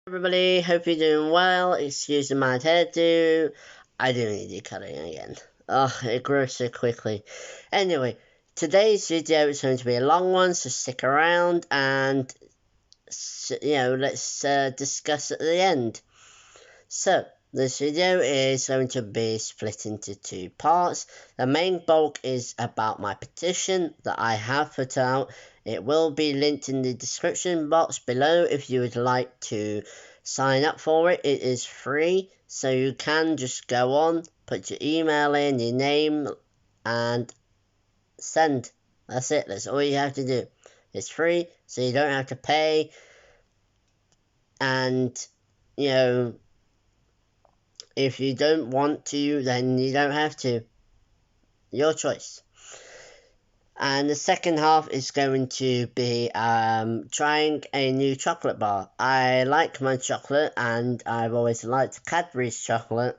Everybody, hope you're doing well. Excuse the mad hairdo. I do need decoloring again. Oh, it grows so quickly. Anyway, today's video is going to be a long one, so stick around and, let's discuss at the end. So, this video is going to be split into two parts. The main bulk is about my petition that I have put out. It will be linked in the description box below if you would like to sign up for it. It is free, so you can just go on, put your email in, your name, and send. That's it. That's all you have to do. It's free, so you don't have to pay. And, if you don't want to, then you don't have to. Your choice. And the second half is going to be trying a new chocolate bar. I like my chocolate, and I've always liked Cadbury's chocolate.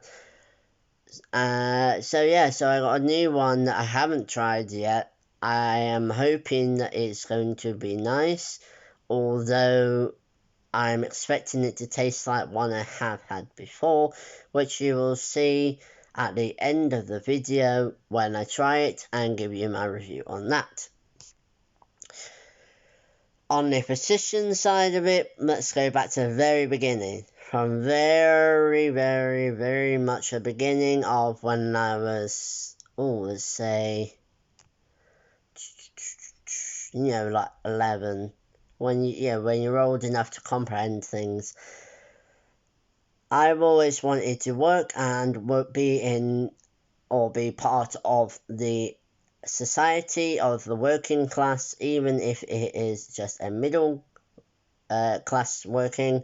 So I got a new one that I haven't tried yet. I am hoping that it's going to be nice, although I'm expecting it to taste like one I have had before, which you will see at the end of the video when I try it and give you my review on that. On the Petition side of it, let's go back to the very beginning. From very much the beginning of when I was, let's say, like 11. When you're old enough to comprehend things. I've always wanted to work and be part of the society of the working class, even if it is just a middle class working.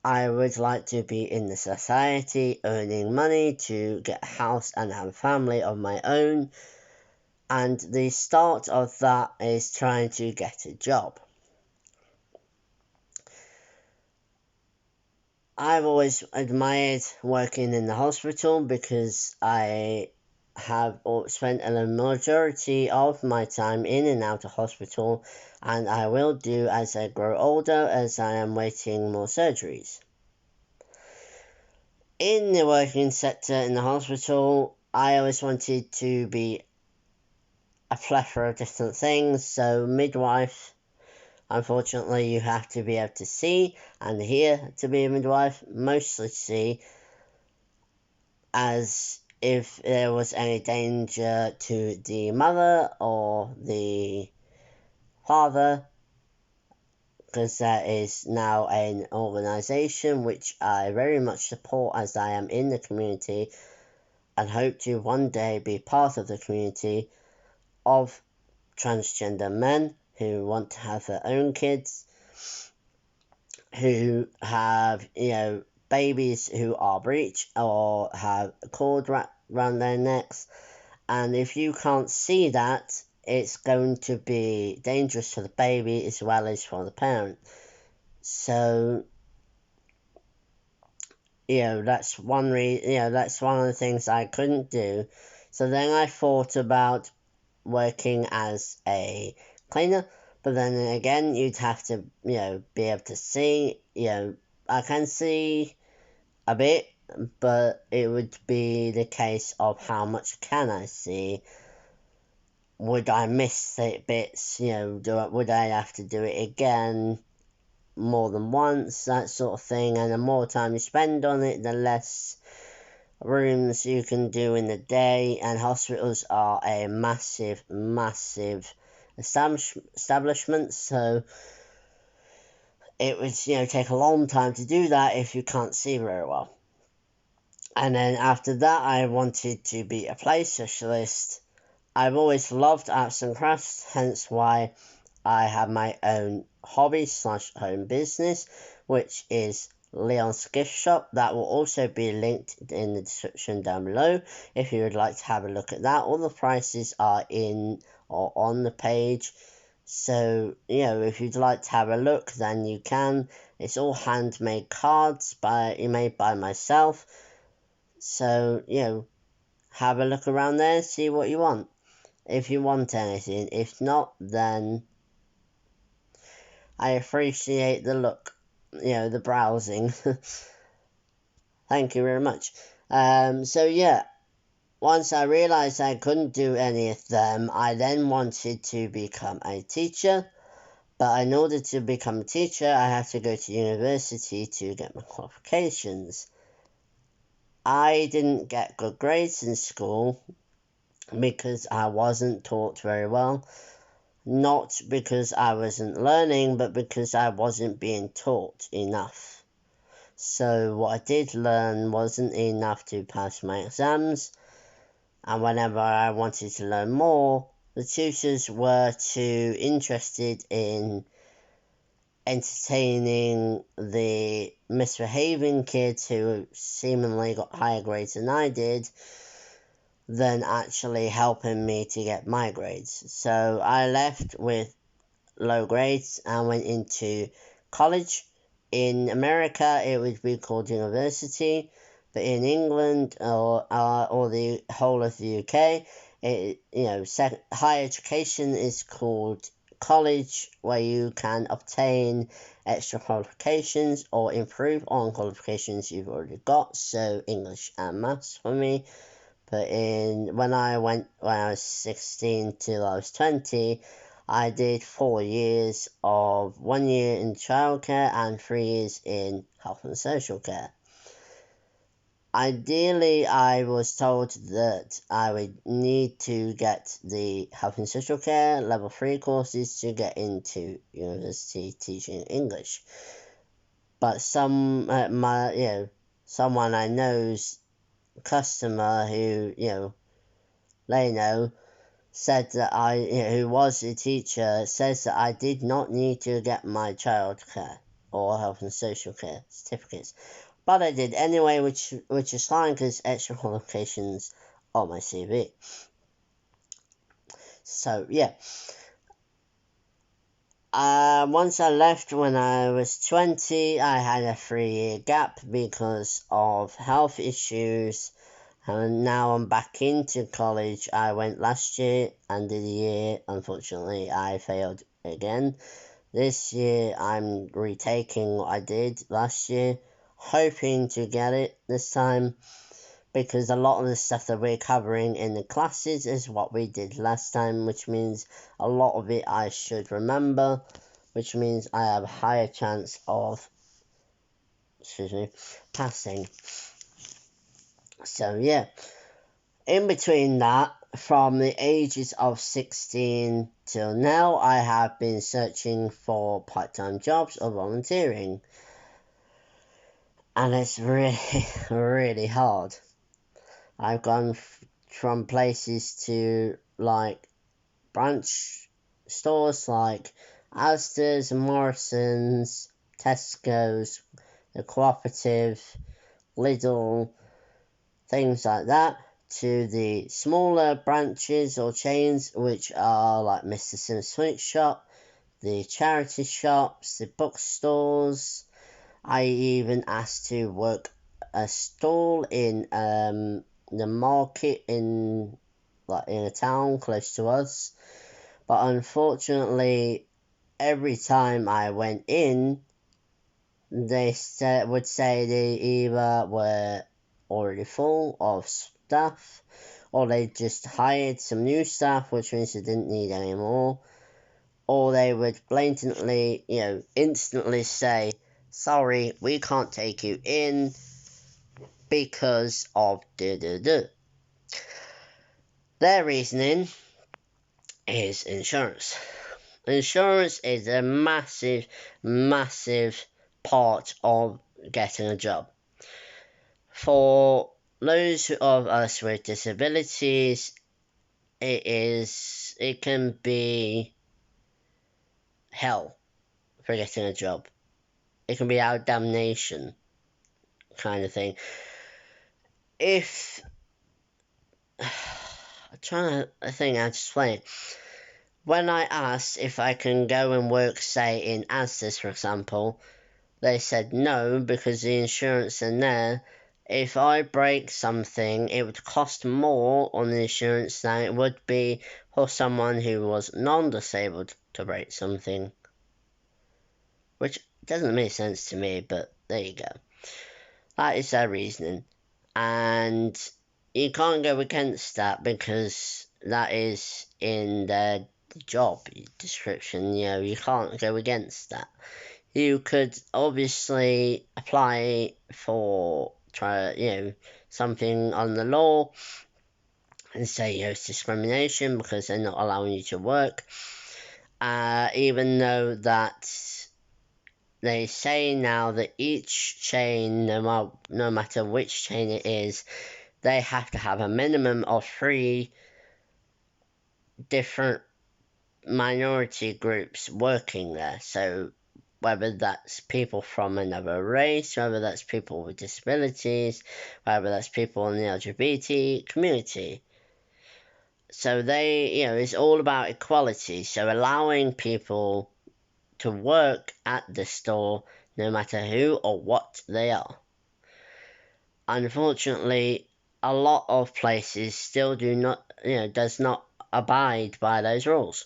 I would like to be in the society, earning money to get a house and have a family of my own. And the start of that is trying to get a job. I've always admired working in the hospital because I have spent a majority of my time in and out of hospital, and I will do as I grow older, as I am waiting more surgeries. In the working sector in the hospital, I always wanted to be a plethora of different things, so midwife. Unfortunately, you have to be able to see and hear to be a midwife, mostly see, as if there was any danger to the mother or the father, because that is now an organisation which I very much support, as I am in the community and hope to one day be part of the community of transgender men who want to have their own kids, who have, babies who are breech or have a cord wrapped around their necks. And if you can't see that, it's going to be dangerous for the baby as well as for the parent. So, that's one that's one of the things I couldn't do. So then I thought about working as a cleaner, but then again, you'd have to, be able to see. I can see a bit, but it would be the case of how much can I see. Would I miss bits? Would I have to do it again more than once? That sort of thing. And the more time you spend on it, the less rooms you can do in the day. And hospitals are a massive establishment, so it would take a long time to do that if you can't see very well. And then after that, I wanted to be a play specialist. I've always loved arts and crafts, hence why I have my own hobby / home business, which is Leon's Gift Shop. That will also be linked in the description down below if you would like to have a look at that. All the prices are in or on the page, so if you'd like to have a look, then you can. It's all handmade cards made by myself, so have a look around there, see what you want if you want anything. If not, then I appreciate the look. the browsing. Thank you very much. So yeah, once I realized I couldn't do any of them, I then wanted to become a teacher. But in order to become a teacher, I had to go to university to get my qualifications. I didn't get good grades in school because I wasn't taught very well. Not because I wasn't learning, but because I wasn't being taught enough. So what I did learn wasn't enough to pass my exams. And whenever I wanted to learn more, the tutors were too interested in entertaining the misbehaving kids who seemingly got higher grades than I did than actually helping me to get my grades. So I left with low grades and went into college. In America, it would be called university, but in England or the whole of the UK, higher education is called college, where you can obtain extra qualifications or improve on qualifications you've already got. So English and maths for me. But when I was 16 till I was 20, I did 4 years of 1 year in childcare and 3 years in health and social care. Ideally, I was told that I would need to get the health and social care level 3 courses to get into university teaching English. But someone I know's customer who they know said that who was a teacher, says that I did not need to get my childcare or health and social care certificates. But I did anyway, which is fine because extra qualifications on my CV. So, yeah. Once I left when I was 20, I had a 3-year gap because of health issues. And now I'm back into college. I went last year and did a year. Unfortunately, I failed again. This year, I'm retaking what I did last year, hoping to get it this time, because a lot of the stuff that we're covering in the classes is what we did last time, which means a lot of it I should remember, which means I have a higher chance of passing. So yeah, in between that, from the ages of 16 till now, I have been searching for part-time jobs or volunteering. And it's really, really hard. I've gone from places to, like, branch stores like Asda's, Morrison's, Tesco's, the Cooperative, Lidl, things like that, to the smaller branches or chains, which are like Mr. Sim's Sweet Shop, the charity shops, the bookstores. I even asked to work a stall in the market in a town close to us, but unfortunately, every time I went in, they would say they either were already full of staff, or they just hired some new staff, which means they didn't need any more, or they would blatantly, instantly say, sorry, we can't take you in because of da-da-da. Their reasoning is insurance. Insurance is a massive, massive part of getting a job. For those of us with disabilities, it can be hell for getting a job. It can be our damnation kind of thing. I'm trying to think how to explain it. When I asked if I can go and work, say, in Asda's, for example, they said no, because the insurance in there, if I break something, it would cost more on the insurance than it would be for someone who was non-disabled to break something. Which Doesn't make sense to me, but there you go. That is their reasoning. And you can't go against that because that is in their job description. You can't go against that. You could obviously apply for something on the law and say it's discrimination because they're not allowing you to work, even though that they say now that each chain, no matter which chain it is, they have to have a minimum of 3 different minority groups working there. So whether that's people from another race, whether that's people with disabilities, whether that's people in the LGBT community. So it's all about equality. So allowing people to work at the store no matter who or what they are. Unfortunately, a lot of places still does not abide by those rules.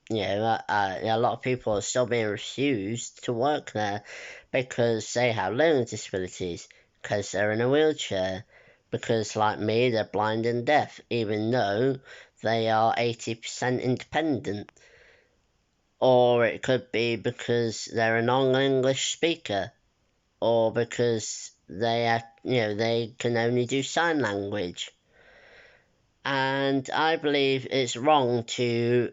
A lot of people are still being refused to work there because they have learning disabilities, because they're in a wheelchair, because, like me, they're blind and deaf, even though they are 80% independent. Or it could be because they're a non-English speaker, or because they can only do sign language. And I believe it's wrong to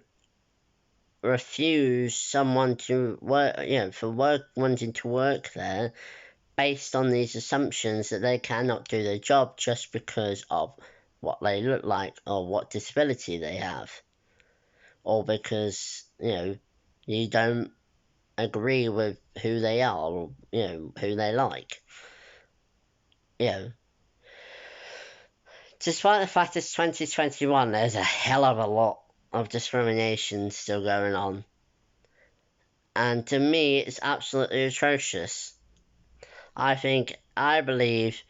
refuse someone to work, wanting to work there based on these assumptions that they cannot do their job just because of what they look like or what disability they have, or because you don't agree with who they are or who they like. Despite the fact it's 2021, there's a hell of a lot of discrimination still going on. And to me, it's absolutely atrocious. I believe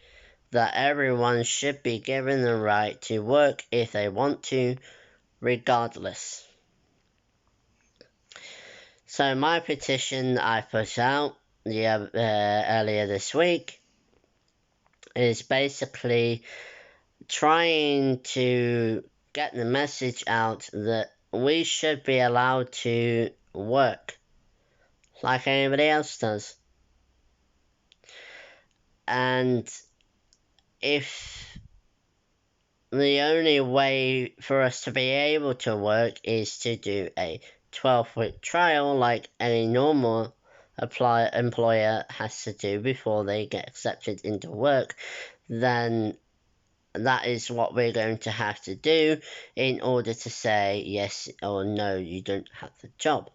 that everyone should be given the right to work if they want to, regardless. So my petition I put out earlier this week is basically trying to get the message out that we should be allowed to work like anybody else does. And if the only way for us to be able to work is to do a 12-week trial like any normal employer has to do before they get accepted into work, then that is what we're going to have to do in order to say yes or no, you don't have the job.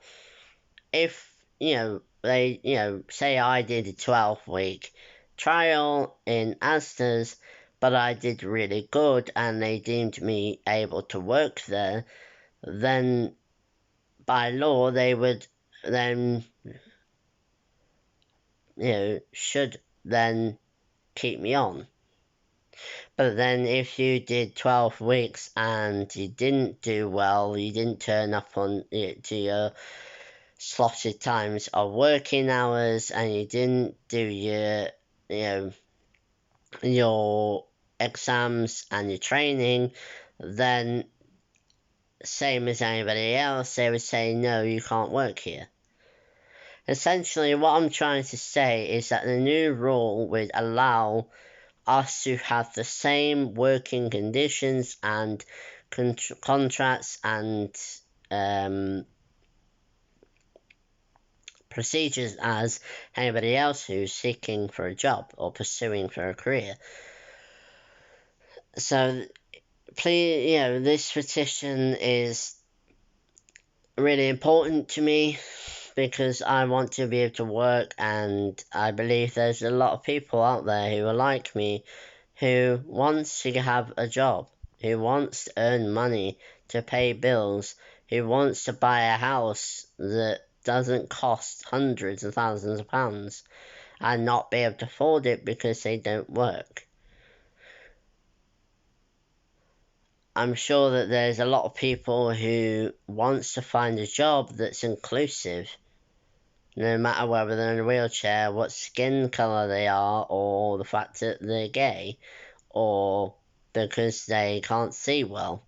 If they say I did a 12-week trial in Asda's, but I did really good and they deemed me able to work there, then by law they would then should then keep me on. But then if you did 12 weeks and you didn't do well, you didn't turn up to your slotted times of working hours, and you didn't do your exams and your training, then same as anybody else, they would say, no, you can't work here. Essentially, what I'm trying to say is that the new rule would allow us to have the same working conditions and contracts and procedures as anybody else who's seeking for a job or pursuing for a career. So please, this petition is really important to me because I want to be able to work, and I believe there's a lot of people out there who are like me, who wants to have a job, who wants to earn money to pay bills, who wants to buy a house that doesn't cost hundreds of thousands of pounds and not be able to afford it because they don't work. I'm sure that there's a lot of people who wants to find a job that's inclusive no matter whether they're in a wheelchair, what skin colour they are, or the fact that they're gay, or because they can't see well,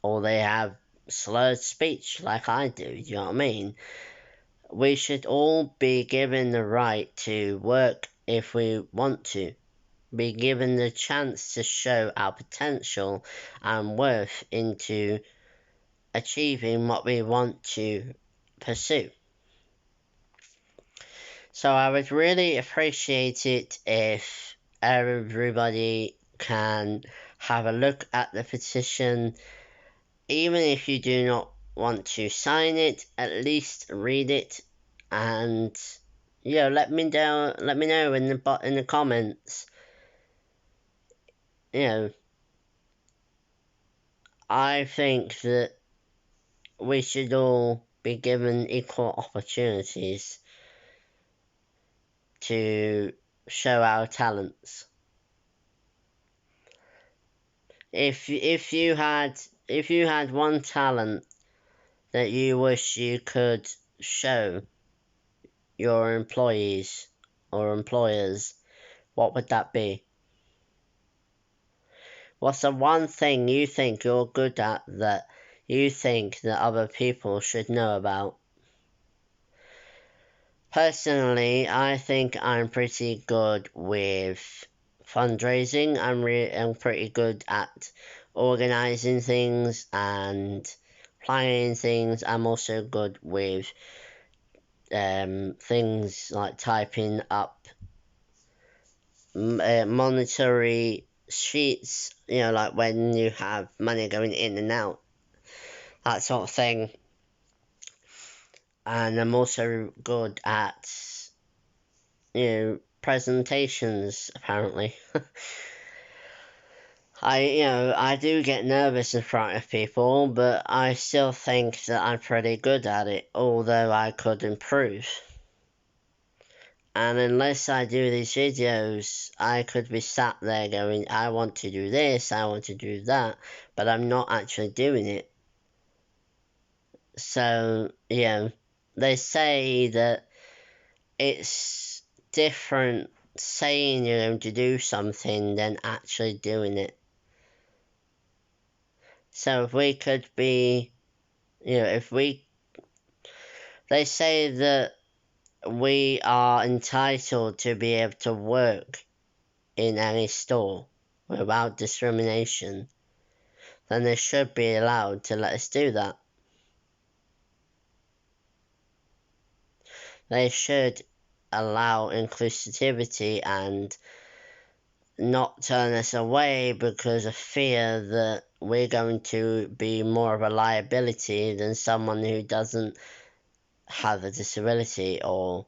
or they have slurred speech like I do, you know what I mean? We should all be given the right to work if we want to, be given the chance to show our potential and worth into achieving what we want to pursue. So I would really appreciate it if everybody can have a look at the petition. Even if you do not want to sign it, at least read it, and let me know in the comments. I think that we should all be given equal opportunities to show our talents. If you had one talent that you wish you could show your employees or employers, what would that be? What's the one thing you think you're good at that you think that other people should know about? Personally, I think I'm pretty good with fundraising. I'm pretty good at organising things and planning things. I'm also good with things like typing up monetary sheets, like when you have money going in and out, that sort of thing. And I'm also good at, presentations, apparently. I do get nervous in front of people, but I still think that I'm pretty good at it, although I could improve. And unless I do these videos, I could be sat there going, I want to do this, I want to do that, but I'm not actually doing it. So, they say that it's different saying you're going to do something than actually doing it. So if we could be, they say that we are entitled to be able to work in any store without discrimination, then they should be allowed to let us do that. They should allow inclusivity and not turn us away because of fear that we're going to be more of a liability than someone who doesn't have a disability or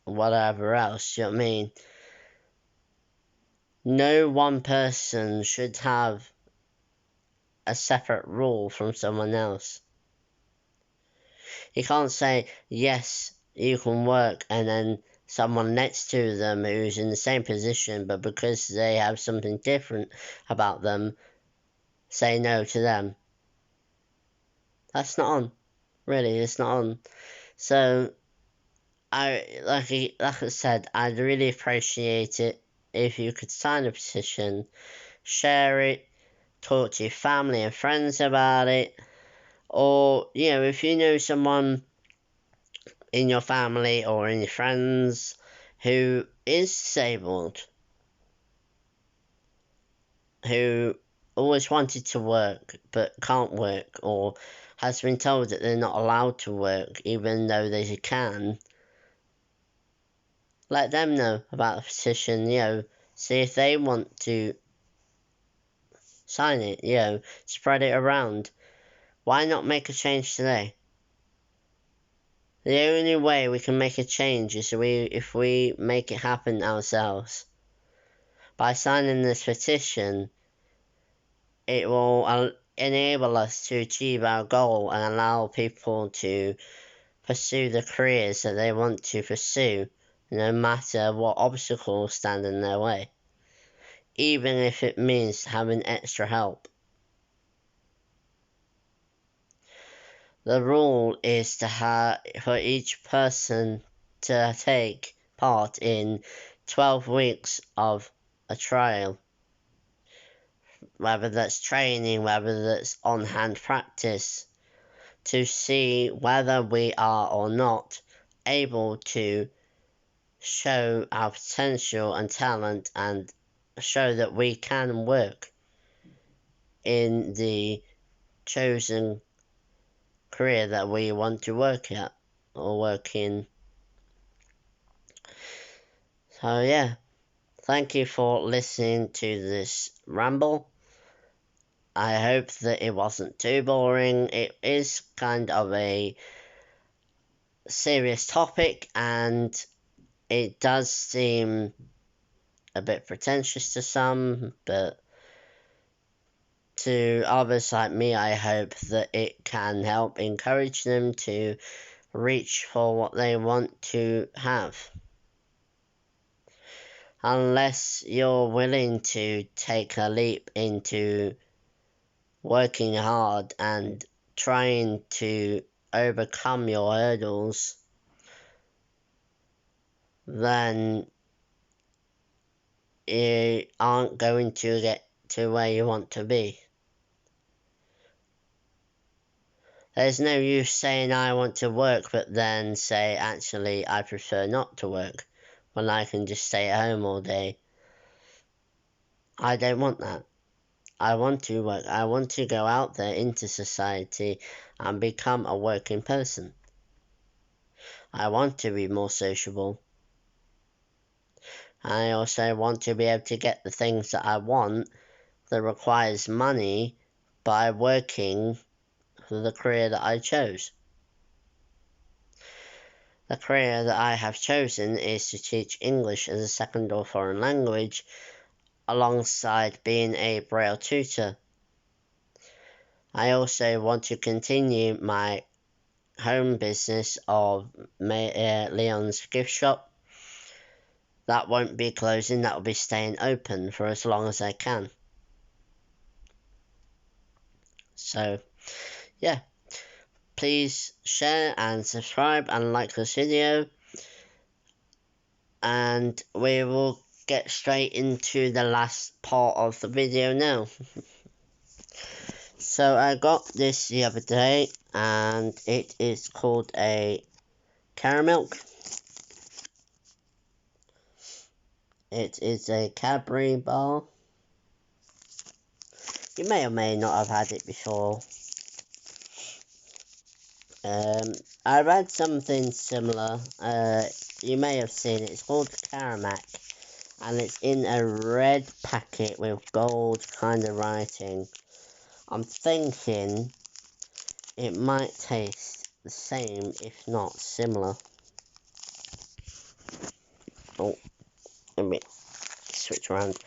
whatever else, you know what I mean? No one person should have a separate rule from someone else. You can't say, yes, you can work, and then someone next to them who's in the same position, but because they have something different about them, say no to them. That's not on. Really, it's not on. So, like I said, I'd really appreciate it if you could sign a petition, share it, talk to your family and friends about it, or, if you know someone in your family or in your friends who is disabled, who always wanted to work but can't work, or has been told that they're not allowed to work even though they can, let them know about the petition, see if they want to sign it, spread it around. Why not make a change today? The only way we can make a change is if we make it happen ourselves. By signing this petition, it will enable us to achieve our goal and allow people to pursue the careers that they want to pursue, no matter what obstacles stand in their way, even if it means having extra help. the rule is to have for each person to take part in 12 weeks of a trial, whether that's training, whether that's on-hand practice, to see whether we are or not able to show our potential and talent and show that we can work in the chosen career that we want to work at or work in. So yeah, thank you for listening to this ramble. I hope that it wasn't too boring. It is kind of a serious topic, and it does seem a bit pretentious to some, but to others like me, I hope that it can help encourage them to reach for what they want to have. Unless you're willing to take a leap into working hard and trying to overcome your hurdles, then you aren't going to get to where you want to be. There's no use saying I want to work, but then say, actually, I prefer not to work, when I can just stay at home all day. I don't want that. I want to work. I want to go out there into society and become a working person. I want to be more sociable. I also want to be able to get the things that I want that requires money by working for the career that I chose. The career that I have chosen is to teach English as a second or foreign language alongside being a Braille tutor. I also want to continue my home business of Leon's gift shop. That won't be closing, that will be staying open for as long as I can. So, yeah. Please share and subscribe and like this video. And we will get straight into the last part of the video now. So I got this the other day, and it is called a Caramilk. It is a Cadbury bar. You may or may not have had it before. I've had something similar. You may have seen it. It's called Caramilk, and it's in a red packet with gold kind of writing. I'm thinking it might taste the same, if not similar. Oh, let me switch around.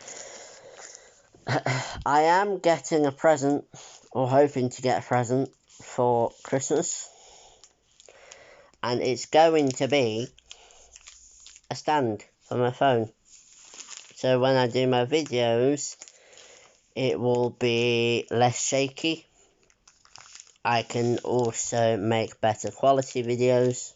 I am getting a present, or hoping to get a present, for Christmas. And it's going to be a stand for my phone. So when I do my videos, it will be less shaky. I can also make better quality videos.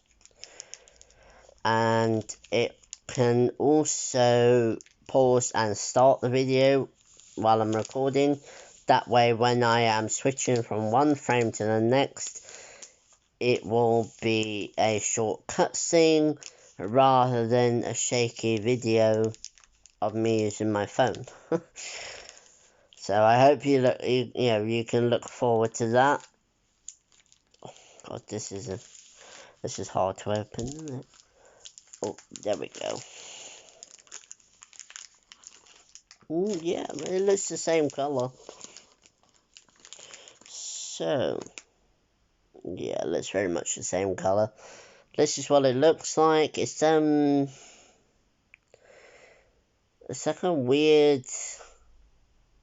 And it can also pause and start the video while I'm recording. That way, when I am switching from one frame to the next, it will be a short cutscene rather than a shaky video of me using my phone. So I hope you can look forward to that. Oh God, this is hard to open, isn't it? Oh, there we go. Ooh, yeah, it looks the same colour. So, yeah, it looks very much the same colour. This is what it looks like. It's like a weird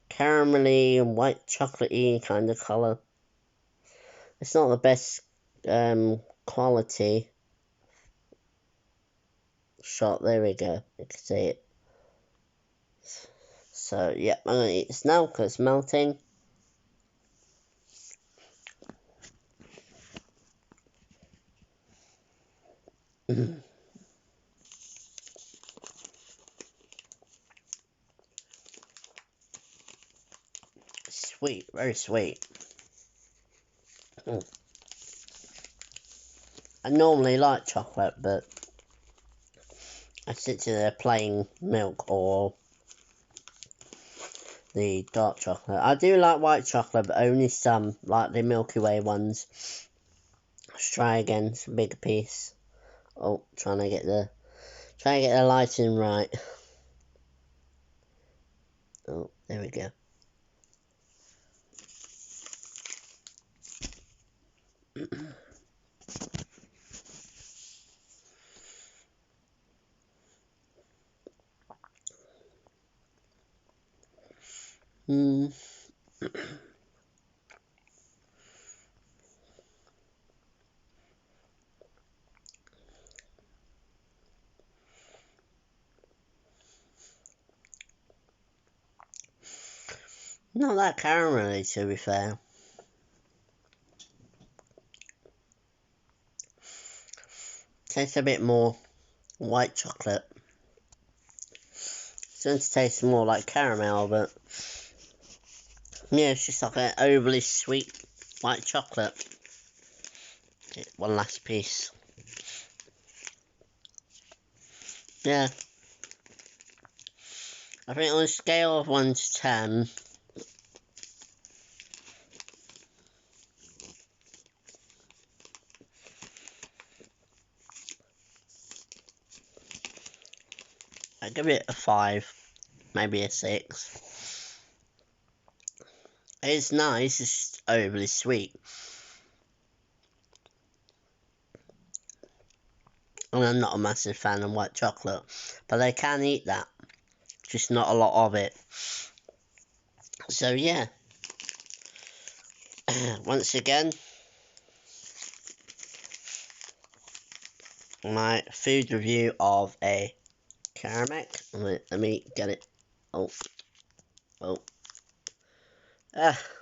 caramelly and white chocolatey kind of colour. It's not the best quality. Shot, there we go. You can see it. So, yeah, I'm going to eat this now because it's melting. Sweet, very sweet. I normally like chocolate, but I stick to the plain milk or the dark chocolate. I do like white chocolate, but only some, like the Milky Way ones. Let's try again, it's a bigger piece. Oh, trying to get the lighting right. Oh, there we go. Not that caramelly, to be fair. Tastes a bit more white chocolate. It's going to taste more like caramel, but yeah, it's just like an overly sweet white chocolate. Okay, one last piece. Yeah. I think on a scale of 1 to 10, I'd give it a 5, maybe a 6. It's nice, it's just overly sweet. And I'm not a massive fan of white chocolate, but I can eat that. Just not a lot of it. So yeah. Once again, my food review of a Caramilk. Let me get it. Oh.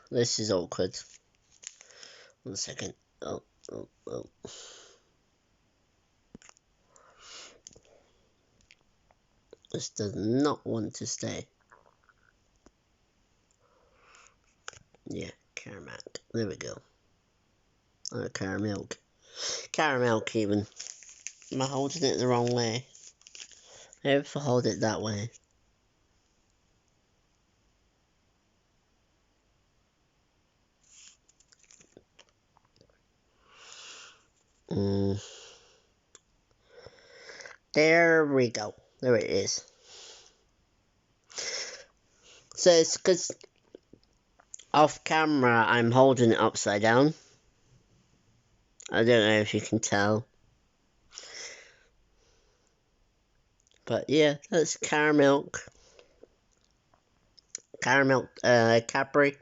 This is awkward. 1 second. Oh. This does not want to stay. Yeah, Caramilk. There we go. Oh, Caramilk. Caramilk even. Am I holding it the wrong way? Maybe if I hold it that way. There we go. There it is. So it's because off camera I'm holding it upside down. I don't know if you can tell. But yeah, that's Caramilk. Caramilk, Cadbury.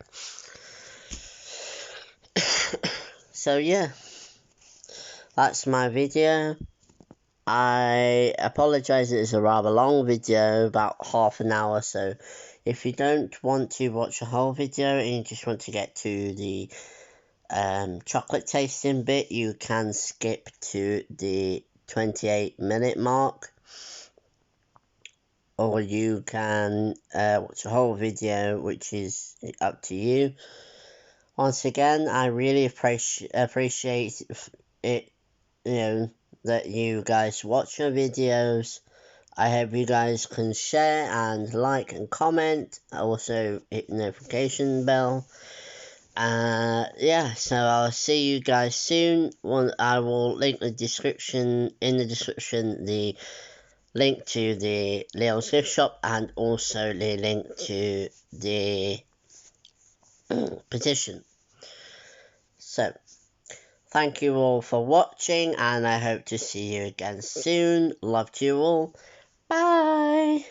So yeah, that's my video. I apologise, it's a rather long video, about half an hour, so if you don't want to watch the whole video and you just want to get to the chocolate tasting bit, you can skip to the 28-minute mark, or you can watch the whole video, which is up to you. Once again, I really appreciate it, that you guys watch my videos. I hope you guys can share and like and comment. Also hit the notification bell. Yeah, so I'll see you guys soon. I will link in the description the link to the Leo's gift shop and also the link to the petition. So thank you all for watching, and I hope to see you again soon. Love to you all. Bye.